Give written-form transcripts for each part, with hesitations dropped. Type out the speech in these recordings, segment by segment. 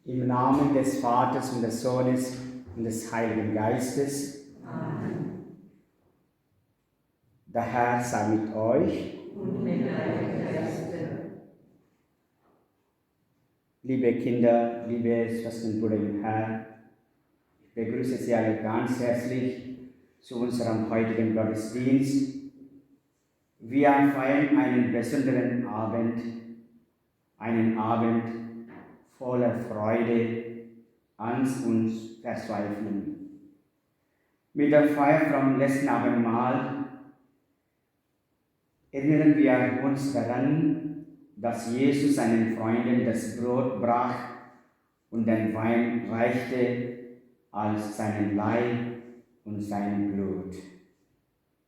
Im Namen des Vaters und des Sohnes und des Heiligen Geistes. Amen. Der Herr sei mit euch. Und mit deinem Geiste. Liebe Kinder, liebe Schwestern und Brüder im Herrn, ich begrüße Sie alle ganz herzlich zu unserem heutigen Gottesdienst. Wir feiern einen besonderen Abend, einen Abend voller Freude, Angst und Verzweiflung. Mit der Feier vom letzten Abendmahl erinnern wir uns daran, dass Jesus seinen Freunden das Brot brach und den Wein reichte als seinen Leib und sein Blut.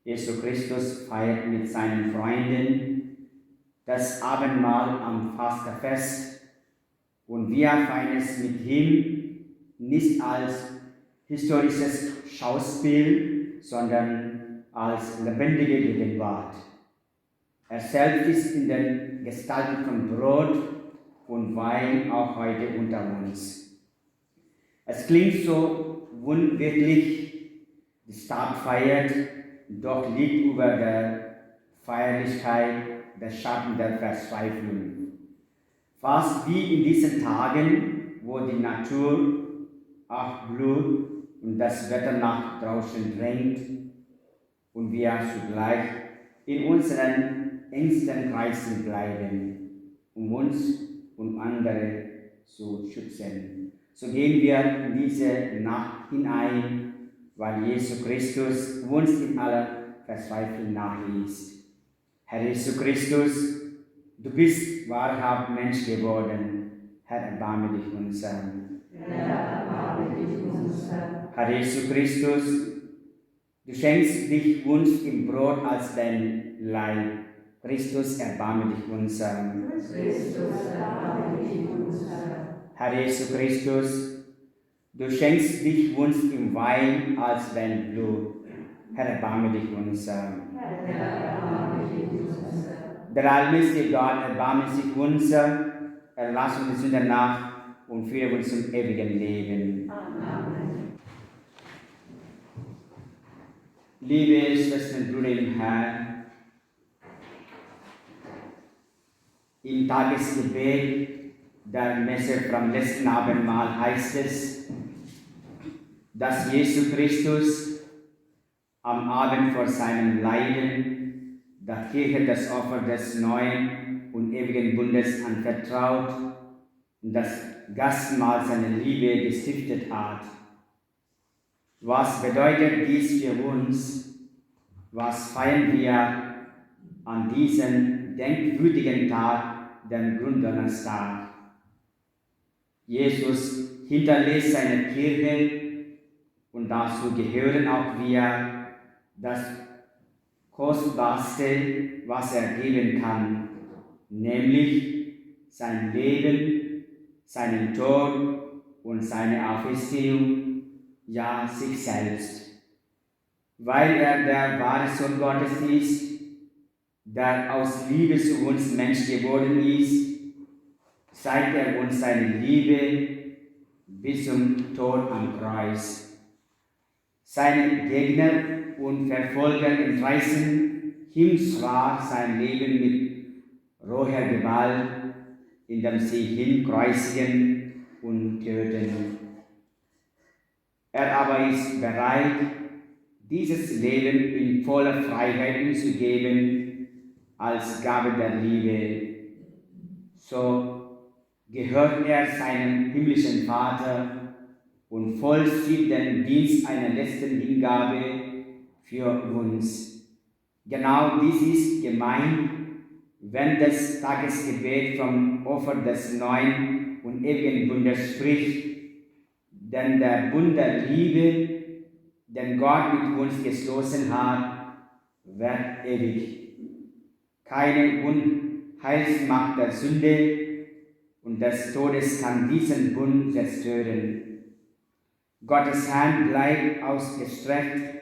Jesus Christus feiert mit seinen Freunden das Abendmahl am Fassterfest und wir feiern es mit ihm nicht als historisches Schauspiel, sondern als lebendige Gegenwart. Er selbst ist in der Gestalt von Brot und Wein auch heute unter uns. Es klingt so unwirklich, die Stadt feiert, doch liegt über der Feierlichkeit der Schatten der Verzweiflung. Fast wie in diesen Tagen, wo die Natur auch blüht und das Wetter nach draußen drängt und wir zugleich in unseren engsten Kreisen bleiben, um uns und andere zu schützen. So gehen wir in diese Nacht hinein, weil Jesus Christus uns in aller Verzweiflung nachliest. Herr Jesus Christus, du bist wahrhaft Mensch geworden. Herr, erbarme dich unser. Herr, erbarme dich unser. Herr Jesus Christus, du schenkst dich uns im Brot als dein Leib. Christus, erbarme dich unser. Christus, erbarme dich unser. Herr Jesus Christus, du schenkst dich uns im Wein als dein Blut. Herr, erbarme dich unser. Herr, erbarme dich unser. Der allmächtige Gott, erbarme sich unser, erlass uns die Sünde nach und führe uns zum ewigen Leben. Amen. Liebe Schwestern und Brüder im Herrn, im Tagesgebet der Messe vom letzten Abendmahl heißt es, dass Jesus Christus am Abend vor seinem Leiden der Kirche das Opfer des neuen und ewigen Bundes anvertraut und das Gastmahl seiner Liebe gestiftet hat. Was bedeutet dies für uns? Was feiern wir an diesem denkwürdigen Tag, dem Gründonnerstag? Jesus hinterlässt seine Kirche und dazu gehören auch wir, das Kostbarste, was er geben kann, nämlich sein Leben, seinen Tod und seine Auferstehung, ja sich selbst. Weil er der wahre Sohn Gottes ist, der aus Liebe zu uns Mensch geworden ist, zeigt er uns seine Liebe bis zum Tod am Kreuz. Seine Gegner und Verfolger entreißen ihm zwar sein Leben mit roher Gewalt, indem sie ihn kreuzigen und töten. Er aber ist bereit, dieses Leben in voller Freiheit zu geben, als Gabe der Liebe. So gehört er seinem himmlischen Vater und vollzieht den Dienst einer letzten Hingabe für uns. Genau dies ist gemeint, wenn das Tagesgebet vom Opfer des neuen und ewigen Bundes spricht, denn der Bund der Liebe, den Gott mit uns geschlossen hat, wird ewig. Keine Unheilsmacht der Sünde und des Todes kann diesen Bund zerstören. Gottes Hand bleibt ausgestreckt,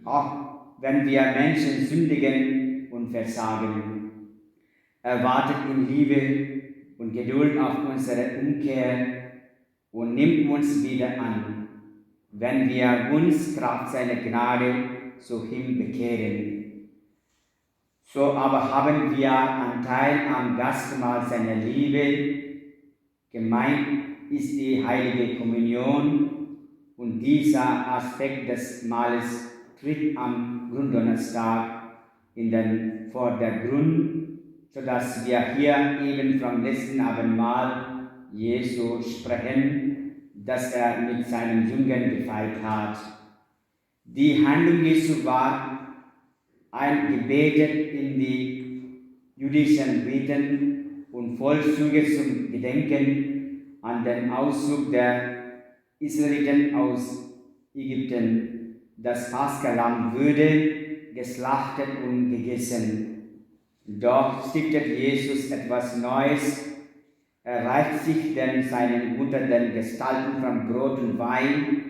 auch wenn wir Menschen sündigen und versagen. Er wartet in Liebe und Geduld auf unsere Umkehr und nimmt uns wieder an, wenn wir uns Kraft seiner Gnade zu ihm bekehren. So aber haben wir Anteil am Gastmahl seiner Liebe. Gemeint ist die heilige Kommunion und dieser Aspekt des Mahles tritt am Gründonnerstag in den Vordergrund, sodass wir hier eben vom letzten Abendmahl Jesu sprechen, das er mit seinen Jüngern gefeiert hat. Die Handlung Jesu war eingebettet in die jüdischen Riten und Vollzüge zum Gedenken an den Auszug der Israeliten aus Ägypten. Das Paschalamm würde geschlachtet und gegessen. Doch stiftet Jesus etwas Neues. Er reicht sich denn seinen unter den Gestalten von Brot und Wein.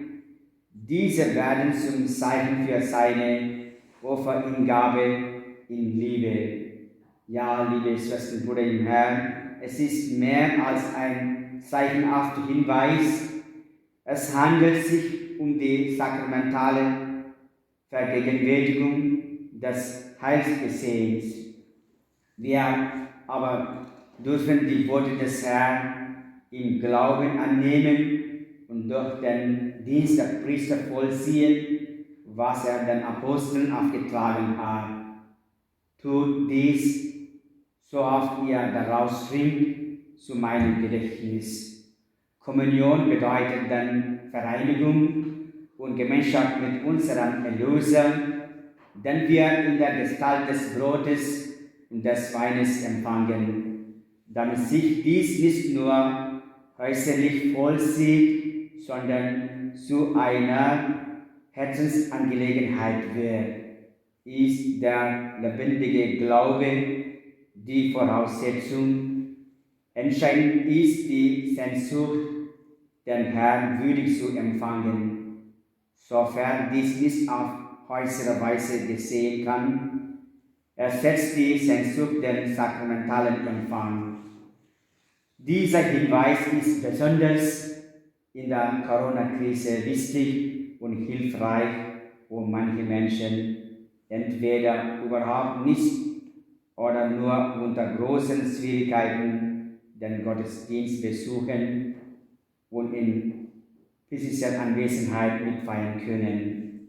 Diese werden zum Zeichen für seine Opferhingabe in Liebe. Ja, liebe Schwestern und Brüder im Herrn, es ist mehr als ein zeichenhafter Hinweis. Es handelt sich um die sakramentale Vergegenwärtigung des Heilsgeschehens. Wir aber dürfen die Worte des Herrn im Glauben annehmen und durch den Dienst der Priester vollziehen, was er den Aposteln aufgetragen hat. Tut dies, so oft ihr daraus trinkt, zu meinem Gedächtnis. Kommunion bedeutet dann Vereinigung und Gemeinschaft mit unserem Erlöser, den wir in der Gestalt des Brotes und des Weines empfangen, damit sich dies nicht nur äußerlich vollzieht, sondern zu einer Herzensangelegenheit wird, ist der lebendige Glaube die Voraussetzung. Entscheidend ist die Sehnsucht, den Herrn würdig zu empfangen. Sofern dies nicht auf äußere Weise gesehen kann, ersetzt die Sehnsucht den sakramentalen Empfang. Dieser Hinweis ist besonders in der Corona-Krise wichtig und hilfreich, um manche Menschen entweder überhaupt nicht oder nur unter großen Schwierigkeiten den Gottesdienst besuchen und in physischer Anwesenheit mitfeiern können.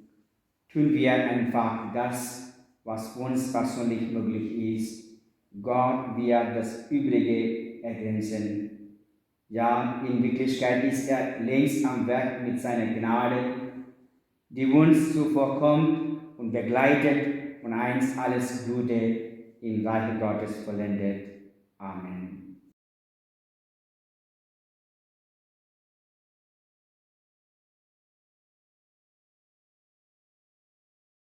Tun wir einfach das, was uns persönlich möglich ist. Gott wird das Übrige ergänzen. Ja, in Wirklichkeit ist er längst am Werk mit seiner Gnade, die uns zuvorkommt und begleitet und einst alles Gute im Reiche Gottes vollendet. Amen.